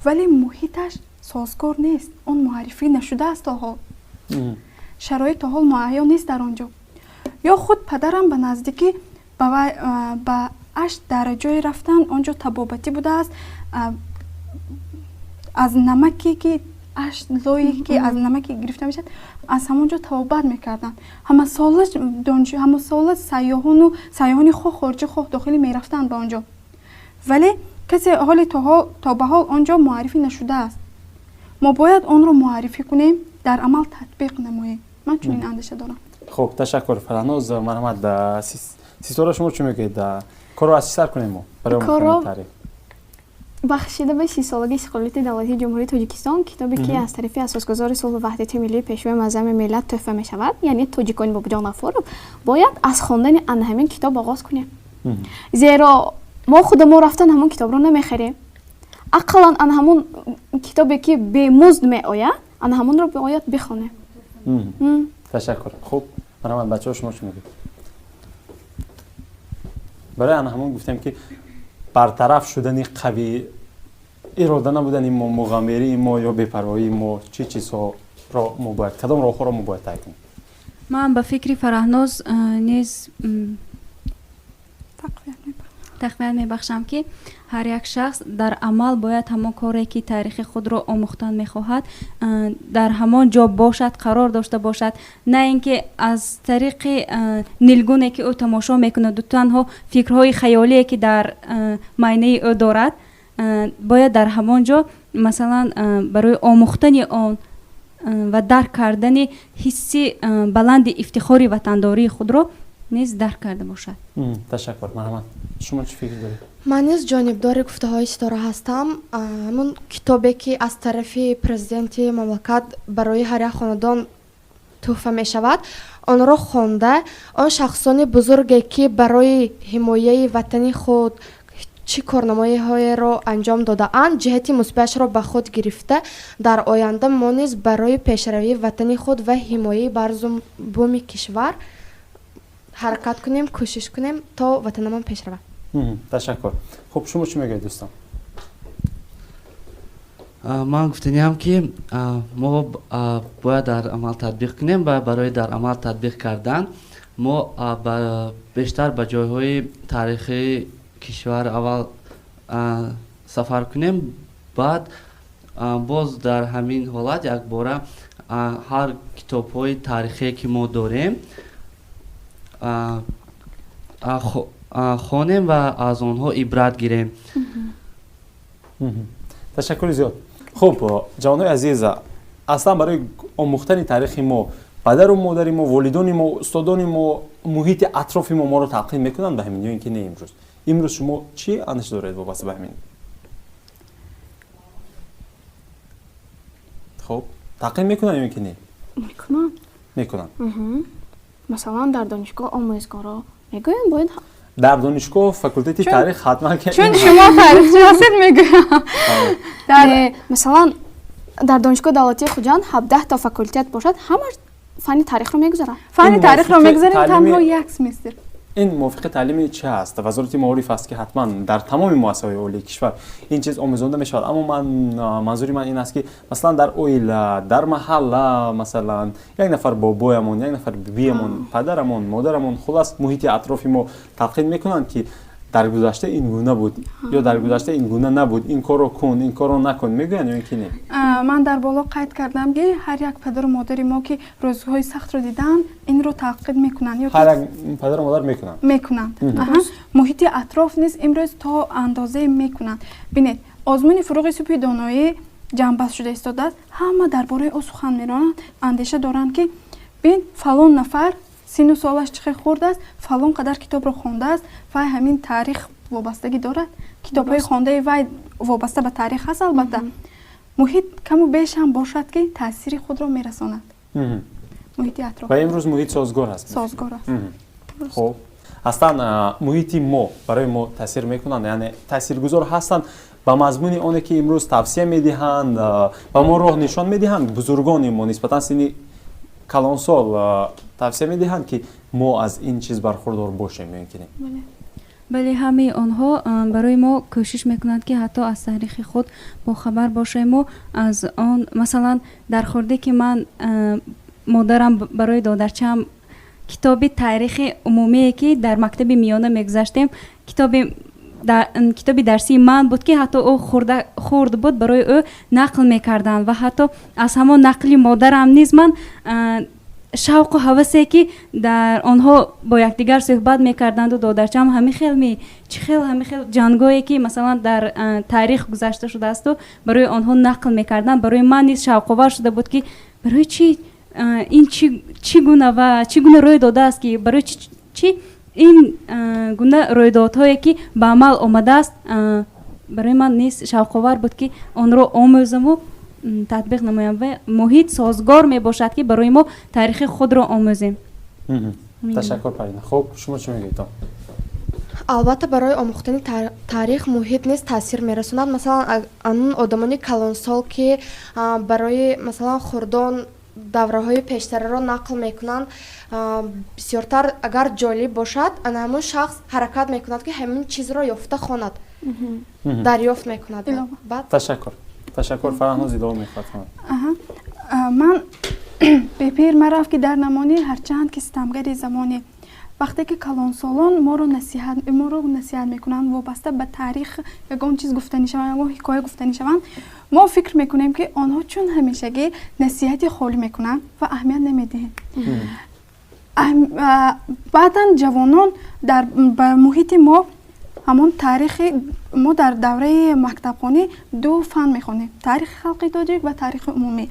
ولی محیطش سازگار نیست. آن معرفی نشده است تا حال. شرایط تا حال مهیا نیست در آنجا. یا خود پدرم به نزدیکی با اشت در جای رفتن آنجا طبابتی بوده است. از نمکی که اشت لایی که از نمکی گرفته میشد از همونجا طبابت میکردن. همه سال سیاحان خواه خارجی خواه داخلی میرفتن به آنجا، ولی کسی حال تا به حال آنجا معرفی نشده است. ما باید آن رو معرفی کنیم، در عمل تطبیق نماییم. من چنین اندیشه دارم. خب تشکر فرانوز. مرحمت سیستورا شما چی میگید؟ کار رو از چی سر کنیم ما برای آموختن تاریخ؟ بخشیده به 30 سالگی استقلالیت دولتی جمهوری تاجیکستان، کتابی که از طرف اساسگزار صلح و وحدت ملی پیشوای معظم ملت تحفه می شود، یعنی تاجیکان باباجان غفور، باید از خواندن آن همین کتاب آغاز کنیم. زیرا ما خودمون رفتن همون کتاب رو نمیخریم. اقلا آن همون کتابی که به مزد می آید، آن همون رو باید بخونیم. تشکر. خب مرحمت بچه‌ها شما چی میگید؟ برای آن همون گفتیم که برطرف شدن قوی اراده نبودن ما، مغامری ما یا بی‌پروایی ما، چی چیزها را ما باید کدام راه‌ها را ما باید طی کنیم؟ من به فکر فرهناز نیز تقویت میبخشم که هر یک شخص در عمل باید همان کاری که تاریخ خود را آموختن میخواهد در همان جا باشد، قرار داشته باشد، نه اینکه از طریق نیلگونه که او تماشا میکنه دو تنها فکرهای خیالی که در معنی او دارد باید در همان جا مثلا برای آموختن آن و درک کردن حسی بلند افتخاری وطنداری خود را نیز درک کرده باشد. تشکر. مرحمت شما چی فکر دارید؟ من نیز جانبدار گفته‌های ستاره هستم. همون کتابی که از طرف پرزیدنت مملکت برای هر یک خاندان تحفه می شود آن را خوانده آن شخصان بزرگی که برای حمایت وطن خود چی کارنامه‌های را انجام داده اند جهت مثبتش را به خود گرفته در آینده ما نیز برای پیشروی وطن خود و حمایت بر بوم کشور حرکت کنیم، کوشش کنیم تا وطنمان پیش رود. تشکر. خب شما چی میگید دوستان؟ من گفتنیم که ما باید در عمل تطبیق کنیم و برای در عمل تطبیق کردن ما بیشتر به جایهای تاریخی کشور اول سفر کنیم، بعد باز در همین حالت یک باره هر کتاب‌های تاریخی که ما داریم خوانیم و از آنها عبرت گیریم. تشکر زیاد. خب جوانای عزیز، اصلا برای آموختن تاریخ ما پدر و مادر ما، والدین ما، استادان ما، محیط اطراف ما رو تلقین میکنن به همین یا اینکه نه؟ امروز شما چی اندیشه دارید وابسته به همین؟ خب تلقین میکنن یا اینکه نه؟ میکنن. مثلا در دانشگاه آموزگارا میگوین باید در دانشگاه فاکولته تاریخ حتما که چون شما تاریخچه هستید میگویم در مثلا در دانشگاه دولتی خوجان 17 تا فاکولتت باشد همه فن تاریخ رو میگذارن. فن تاریخ رو میگذاریم تنها یک سمستر. این موافق تعلیم چه است؟ وزارت معارف است که حتما در تمام مؤسسه‌های عالی کشور این چیز آموزانده می شود. اما منظوری من این است که مثلا در اویلا، در محله، مثلا یک نفر بابایمون، یک نفر بیبیمون، پدرمون، مادرمون، خلاص محیط اطرافی ما تلقین میکنند که در گذشته این گونه بود یا در گذشته این گونه نبود، این کارو کن، این کارو نکن، میگن یا اینکه نه؟ من در بالا قید کردم که هر یک پدر و مادری ما که روزهای سخت رو دیدن این رو تعقیب میکنن یا هر یک پدر و مادر میکنند. محیط اطراف نیز امروز تا اندازه میکنند. ببینید آزمون فروغ سپید دانایی جنبش شده ایستاده است، همه درباره او سخن میرانند، اندیشه دارند که ببین فلان نفر سین و سالش چقدر خورده است، فلان قدر کتاب رو خونده است، و همین تاریخ وابستگی دارد. کتاب‌های خوانده وی وابسته به تاریخ است. البته محیط کم و بیش هم باشد که تاثیر خود را میرساند. محیط اطراف و امروز محیط سازگار است. سازگار است. خب اصلا محیط ما برای ما تاثیر میکنند، یعنی تاثیرگذار هستند با مضمون آنی که امروز توصیه میدهند، با ما راه نشان میدهند. بزرگان ما نسبتا سنی کلانسال توصیه میدهند که ما از این چیز برخوردار باشیم. میکنیم بله، همه آنها برای ما کوشش میکنند که حتی از تاریخ خود با خبر باشیم و از آن مثلا در خورده که من مادرم برای دادرچم کتاب تاریخ عمومی که در مکتب میانه میگذاشتیم، کتاب درسی من بود که حتی او خورد بود برای او نقل میکردند و حتی از همان نقلی مادرم نیز من شوق و هوسی که در آنها با یکدیگر صحبت میکردند و دادرچم همین خیلی جنگایی که مثلا در تاریخ گذشته شده است و برای آنها نقل میکردند، برای من نیز شوق آور شده بود که برای چی این چی گونه روی داده است، که برای چی این گونه رویدادهایی که به عمل آمده است برای من نیز شوق آور بود که آن را آموزم و تطبیق نمایم و محیط سازگار می باشد که برای ما تاریخ خود را آموزیم. تشکر پرینا. خب شما چی میگید؟ البته برای آموختن تاریخ محیط نیز تاثیر میرساند. مثلا آن آدمانی کلانسال که برای مثلا خوردن دوره‌های پیشتر را نقل میکنند، بسیارتر اگر جالب باشد همون شخص حرکت میکند که همین چیز را یافته خواند، دریافت میکند. تشکر. فرهناز ادامه میخواد. من به پیر مرا که در نمانی هرچند که ستمگری زمانی وقتی که کلانسالان ما رو نصیحت میکنن وابسته به تاریخ یگان چیز گفتنی شوند یا حکایت گفتنی شوند، ما فکر میکنیم که آنها چون همیشگی نصیحتی خالی میکنن و اهمیت نمیدهند. بعداً جوانان در محیط ما همون تاریخ ما در دوره مکتبخانه دو فن میخونیم، تاریخ خلق تاجیک و تاریخ عمومی.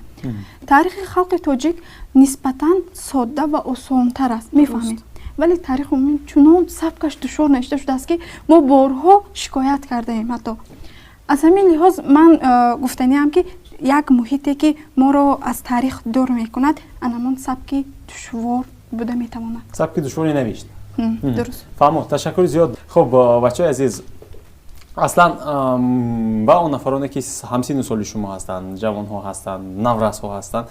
تاریخ خلق تاجیک نسبتاً ساده و آسان‌تر است، میفهمید، ولی تاریخ عمومی چنان سبکش دشوار نوشته شده است که ما بارها شکایت کرده ایم. حتی از همین لحاظ من گفتنی هم که یک محیطی که ما را از تاریخ دور میکند انمان سبکی دشوار بوده میتواند. سبکی دشواری نوشت. درست. فهمو. تشکر زیاد. خب بچه عزیز، اصلا با اون نفرانی که همسین سال شما هستند، جوان ها هستند، نورس ها هستند،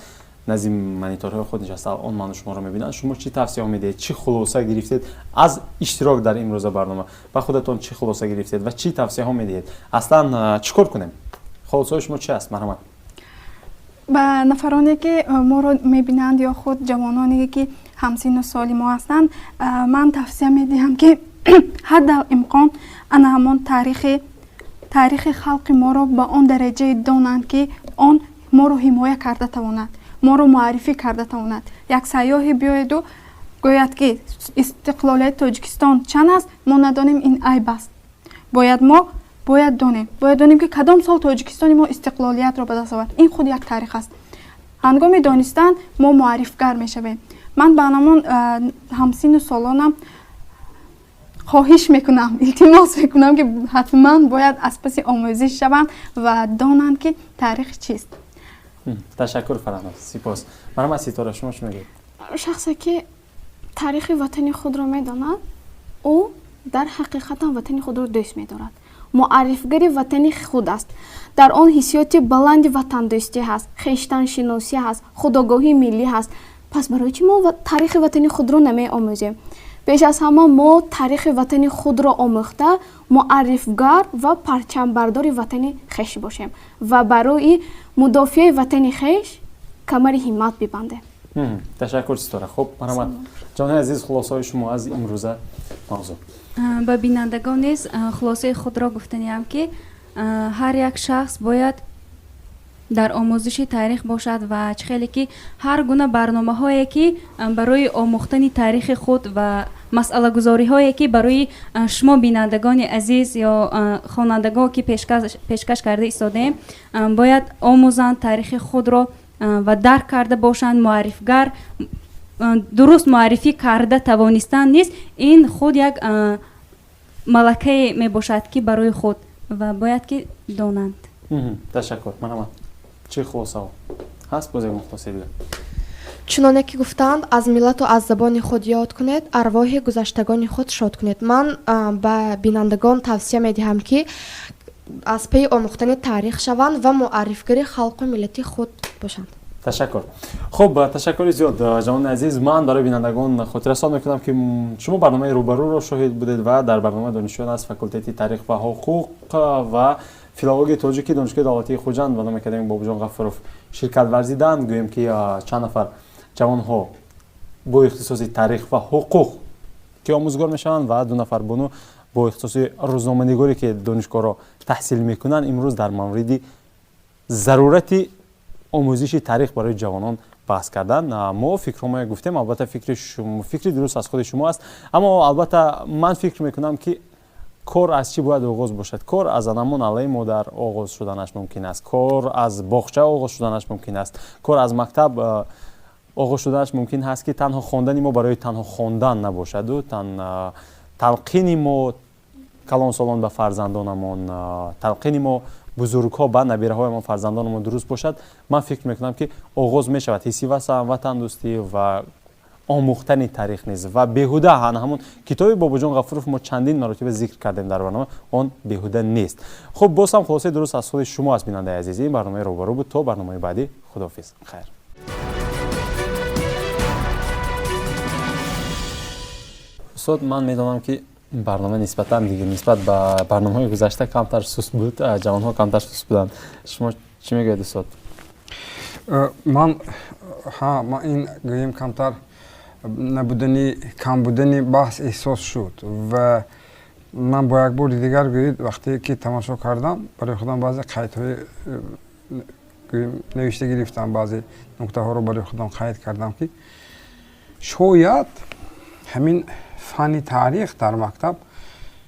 نزدیک مانیتورهای خود نشسته اون من شما رو میبینن، شما چی توصیه میدید؟ چی خلاصه گرفتید از اشتراک در این روزه برنامه؟ با خودتون چی خلاصه گرفتید و چی توصیه ها میدید؟ اصلا چیکار کنیم؟ خلاصه شما چی است؟ مرحمت. با نفرانی که ما رو میبینند یا خود جوانانی که همسین سالی ما هستند، من توصیه میدهم که حد امکان همون تاریخ خلق ما رو به آن درجه دانند که آن ما رو حمایه کرده تواند، ما رو معرفی کرده تواند. یک سیاحی بیاید و گوید که استقلالیت تاجیکستان چند است، ما ندانیم، این عیب است. باید دانیم که کدام سال تاجیکستان ما استقلالیت را به دست آورد. این خود یک تاریخ است. هنگام دانستن ما معرفگر میشویم. من به همون همسین سالانم خواهش میکنم، التماس میکنم که حتما باید از پس آموزش شوند و دانند که تاریخ چیست. تشکر فرهناز. سپاس. مرحبا ستاره، شما چی میگید؟ شخصی که تاریخ وطن خود را میداند او در حقیقت وطن خود را دوست میدارد. معرفگر وطن خود است. در آن حسیات بلند وطن دوستی هست، خویشتن شناسی هست، خودآگاهی ملی هست. پس برای چی ما تاریخ وطن خود را نمی آموزیم؟ пеш аз ҳама мо таърихи ватани худро омӯхта муаррифгар ва парчамбардори ватани хеш бошем ва барои мудофиаи ватани хеш камари ҳиммат бибандем. ташаккур ситора. хуб, марҳамат. ҷонони азиз, хулосаи шумо аз имрӯза мавзӯъ. ба бинандагон низ хулосаи худро гуфтаниам ки ҳар як шахс бояд дар омӯзиши таърих бошад ва хеле ки ҳар гуна барномаҳое ки барои омӯхтани таърихи худ ва масъалагузориҳое ки барои шумо бинандагони азиз ё хонандагон ки пешкаш карда истодаем бояд омӯзанд таърихи худро ва дарк карда бошанд. муаррифгар дуруст муаррифӣ карда тавонистан низ ин худ як малакае мебошад ки барои худ ва бояд ки донанд. ташаккур. марҳамат. чӣ хулоса ҳаст? боз ягон хулоса дигар. чуноне ки гуфтанд аз миллату аз забони худ ёд кунед, арвоҳи гузаштагони худ шод кунед. ман ба бинандагон тавсия медиҳам ки аз пеи омӯхтани таърих шаванд ва муаррифгари халқу миллати худ бошанд. ташаккур. хуб, ташаккури зиёд ҷавони азиз. ман барои бинандагон хотиррасон мекунам ки шумо барномаи рӯбарӯро шоҳид будед ва дар барномаи донишҷӯён аз факултети таърих ва ҳуқуқ ва филологияи тоҷикӣ донишгоҳи давлатии хуҷанд ва номи академик бобуҷон ғафуров ширкат варзиданд. гӯем ки чанд нафар ҷавонҳо бо ихтисоси таърих ва ҳуқуқ ки омӯзгор мешаванд ва 2 нафар бону бо ихтисоси рӯзноманигорӣ ки донишгоҳро таҳсил мекунанд имрӯз дар мавриди зарурати омӯзиши таърих барои ҷавонон баҳс карданд. мо фикрҳои гуфтем, албатта фикри дуруст аз худи шумо аст, аммо албатта ман фикр мекунам ки кор аз чӣ бояд оғоз бошад. кор аз анамон алаи модар оғоз шуданаш мумкин аст, кор аз боғча оғоз шуданаш мумкин аст, кор аз мактаб оғоз шуданаш мумкин ҳаст ки танҳо хондани мо барои танҳо хондан набошаду талқини мо калонсолон ба фарзандонамон, талқини мо бузургҳо ба набираҳоямон фарзандонамон дуруст бошад. ман фикр мекунам ки оғоз мешавад ҳисси ватандӯстӣ ва омӯхтани таърих низ ва беҳуда ҳамон китоби бобуҷон ғафуров мо чандин маротиба зикр кардем дар барнома, он беҳуда нест. хуб, боз ҳам хулосаи дуруст аз худи шумо аст бинандаи азиз. ин барномаи рӯбарӯ буд. то барномаи баъдӣ, худоҳафиз. хайр. устод, ман медонам ки барнома нисбатан дигар нисбат ба барномаҳои гузашта камтар суст буд, ҷавонҳо камтар суст буданд. шумо чӣ мегӯед устод? ман ин гӯем камтар набудани камбудани баҳс эҳсос шуд ва ман бо як бори дигар гӯед вақте ки тамошо кардам барои худам баъзе қайдҳои навишта гирифтам, баъзе нуктаҳоро барои худам қайд кардам ки шояд ҳамин фанни таърих дар мактаб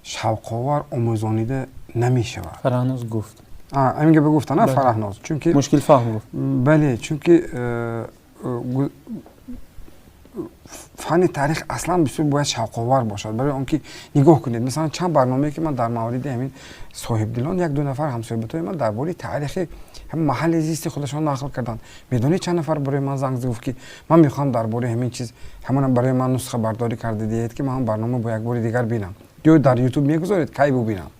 шавқовар омӯзонида намешавад. фараҳноз гуфт. ҳамин гапа гуфта, на фараҳноз, чунки мушкилфаҳм гуфт. бале, чунки фанни таърих аслан бисёр бояд шавқовар бошад. барои он ки нигоҳ кунед, масалан чанд барномае ки ман дар мавриди ҳамин соҳибдилон 1-2 нафар ҳамсоҳибатои ман дар бори таърихи ҳамин маҳалли зисти худашон нақл карданд. медонед чанд нафар барои ман занг гуфт ки ман мехоҳам дар бори ҳамин чиз ҳамона барои ман нусха бардорӣ карда диҳед ки ман барнома бо як бори дигар бинам ё дар ютуб мегузоред кай бубинам.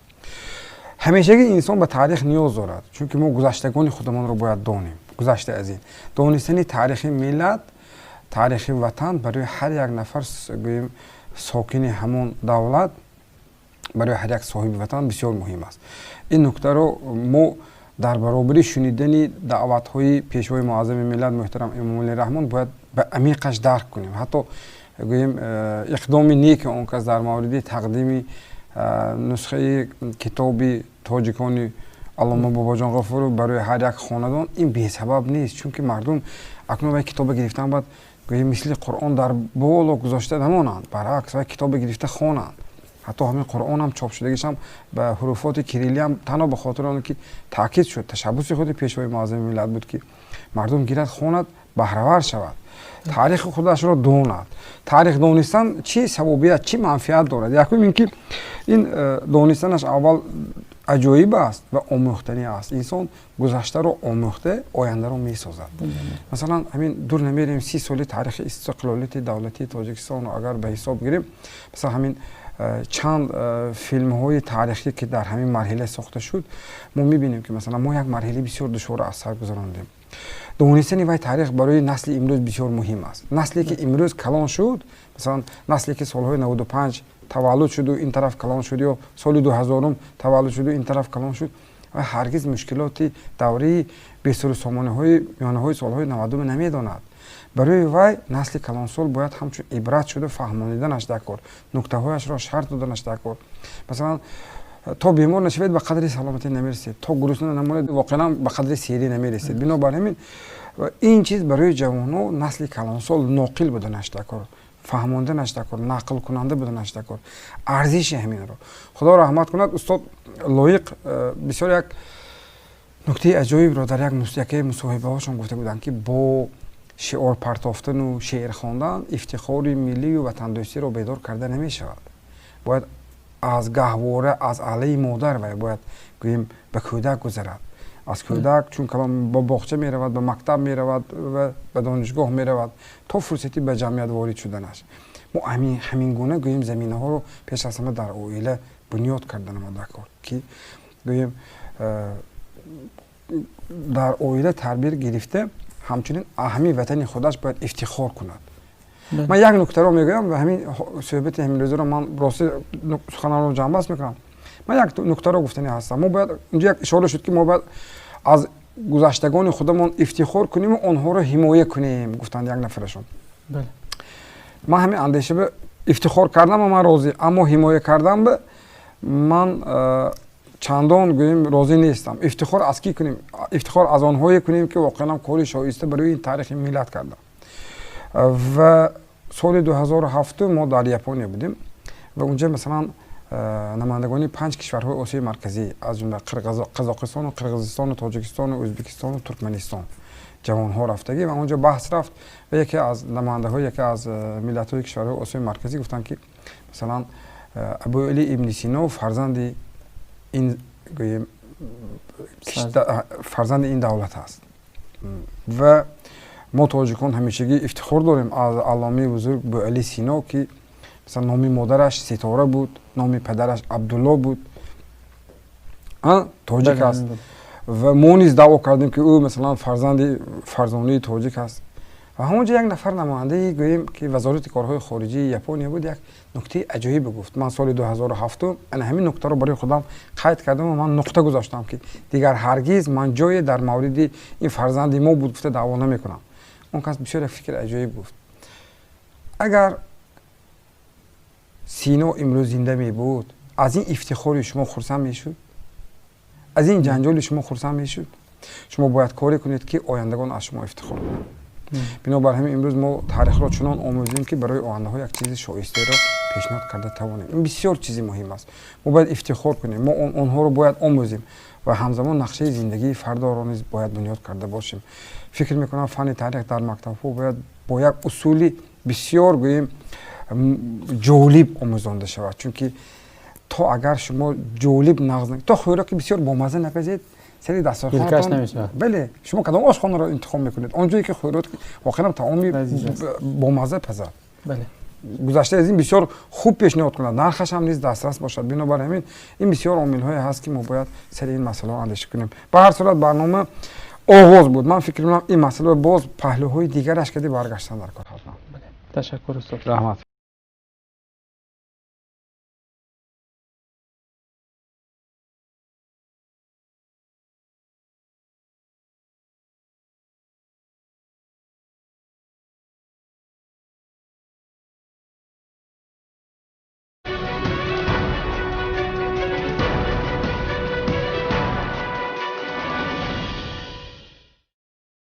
ҳамешагӣ инсон ба таърих ниёз дорад, чунки мо гузаштагони худамонро бояд донем. гузашта аз ин донистани таърихи миллат, таърихи ватан барои ҳар як нафар гӯем сокини ҳамон давлат, барои ҳар як соҳиби ватан бисёр муҳим аст. ин нуктаро мо дар баробари шунидани даъватҳои пешвои муаззами миллат муҳтарам имомуллои раҳмон бояд ба амиқаш дарк кунем. ҳатто гӯем иқдоми неки он кас дар мавриди тақдими нусхаи китоби тоҷикони аллома бобоҷон ғафуров барои ҳар як хонадон ин бесабаб нест, чунки мардум акнун вай китоба гирифтан баъд гӯем мисли қуръон дар боло гузошта намонанд, баръакс вай китоба гирифта хонанд. ҳатто ҳамин қуръонам чопшудагишам ба ҳуруфоти кириллиам танҳо ба хотири оне ки таъкид шуд, ташаббуси худи пешвои муаззами миллат буд ки мардум гирад хонад, баҳравар шавад, таърихи худашро донад. таърих донистан чӣ савобият, чӣ манфиат дорад? якум ин ки ин донистанаш аввал аҷоиб аст ва омӯхтанӣ аст. инсон гузаштаро омӯхта ояндаро месозад. масалан ҳамин дур намерем 30 соли таърихи истиқлолияти давлатии тоҷикистонро агар ба ҳисоб гирем, масалан ҳамин чанд филмҳои таърихӣ ки дар ҳамин марҳила сохта шуд, мо мебинем ки масалан мо як марҳилаи бисёр душворро аз сар гузарондем. донистани вай таърих барои насли имрӯз бисёр муҳим аст. насле ки имрӯз калон шуд, مثلا نسلی که سالهای 95 تولد شد و این طرف کلان شد یا سال 2000 تولد شد و این طرف کلان شد و هرگز مشکلات دوره بیسر سامانه های میانه های سالهای 90 نمیداند. برای وی نسل کلانسال باید همچون عبرت شده فهمانیدنش دکار، نکته هایش را شرط دادنش دکار. مثلا تا بیمار نشوید به قدر سلامتی نمیرسید، تا گرسنه نمانید واقعا به قدر سیری نمیرسید. بنابراین این چیز برای جوانو نسل کلانسال ناقل بدنش دکار، فهماندنش دکار، نقل کننده بدنش دکار. ارزش همین رو خدا رحمت کند. استاد لایق بسیار یک نکته عجایب رو در یک مصاحبه هاشون گفته بودن که با شعار پرتافتن و شعر خواندن افتخار ملی و وطن دوستی رو بیدار کرده نمی شود. باید از گهواره از علی مادر و باید گوییم به کودک گذرد. از کودک چون کلام با باغچه می رود، به مکتب می رود و به دانشگاه می رود تا فرصتی به جمعیت وارد شدنش. ما همین گونه گوییم زمینه ها رو پیش از همه در اویله بنیاد کردن ما دکار که گوییم در اویله تربیت گرفته همچنین اهمی وطن خودش باید افتخار کند. من یک نکته رو میگم و همین صحبت همین روز رو من راستی سخنان رو جنبست میکنم. من یک نکته رو گفتنی هستم. ما باید اینجا یک اشاره شد که ما باید از گذشتگان خودمون افتخار کنیم و آنها رو حمایت کنیم. گفتند یک نفرشون. بله. من همین اندیشه به افتخار کردم و من راضی، اما حمایت کردم به من چندان گوییم راضی نیستم. افتخار از کی کنیم؟ افتخار از آنهایی کنیم که واقعا کاری شایسته برای این تاریخ ملت کردن. و سال 2007 ما در یپونیا بودیم و اونجا مثلا نمایندگان 5 کشورهای آسیای مرکزی از جمله قزاقستان و قرقیزستان و تاجیکستان و ازبکستان و ترکمنستان جوانها رفتگی و اونجا بحث رفت و یکی از نماینده‌ها یکی از ملت‌های کشورهای آسیای مرکزی گفتن که مثلا ابو علی ابن سینا فرزند این گوییم فرزند این دولت است و ما تاجیکان همیشگی افتخار داریم از علامه بزرگ ابو علی سینا که مثلا نام مادرش ستاره بود، نام پدرش عبدالله بود، تاجیک است و ما نیز دعوا کردیم که او مثلا فرزانه تاجیک است. و همونجا یک نفر نماینده گوییم که وزارت کارهای خارجی یپونیا بود یک نکته عجیب گفت. من سال 2007 انا همین نکته رو برای خودم قید کردم و من نقطه گذاشتم که دیگر هرگز من جای در مورد این فرزند ما بود گفته دعوا نمیکنم. اون کس بسیار فکر عجیب گفت. اگر سینا امروز زنده می بود از این افتخار شما خرسند میشد؟ از این جنجال شما خرسند میشد؟ شما باید کاری کنید که آیندگان از شما افتخار کنند. بنابر همین امروز ما تاریخ را چنان آموزیم که برای آینده ها یک چیز شایسته را پیشنهاد کرده توانیم. این بسیار چیزی مهم است. ما باید افتخار کنیم، ما آنها را باید آموزیم و همزمان نقشه زندگی فردا را نیز باید بنیاد کرده باشیم. فکر میکنم فن تاریخ در مکتب ها باید با یک اصولی بسیار گوییم جالب آموزانده شود، چون که تا اگر شما جالب نقض نکنید، تا خوراک بسیار بامزه نپزید سری دسترخوانتان بله شما کدام آشخانه را انتخاب میکنید؟ آنجایی که خوراک واقعا طعامی بامزه پزد. بله. گذشته از این بسیار خوب پیشنهاد کنند، نرخش هم نیز دسترس باشد. بنابراین این بسیار عامل های هست که ما باید سر این مسئله اندیشه کنیم. به هر صورت برنامه آغاز بود. من فکر می‌کنم این مسئله باز پهلوهای دیگرش کدی برگشتن در کار هستند. تشکر استاد. رحمت.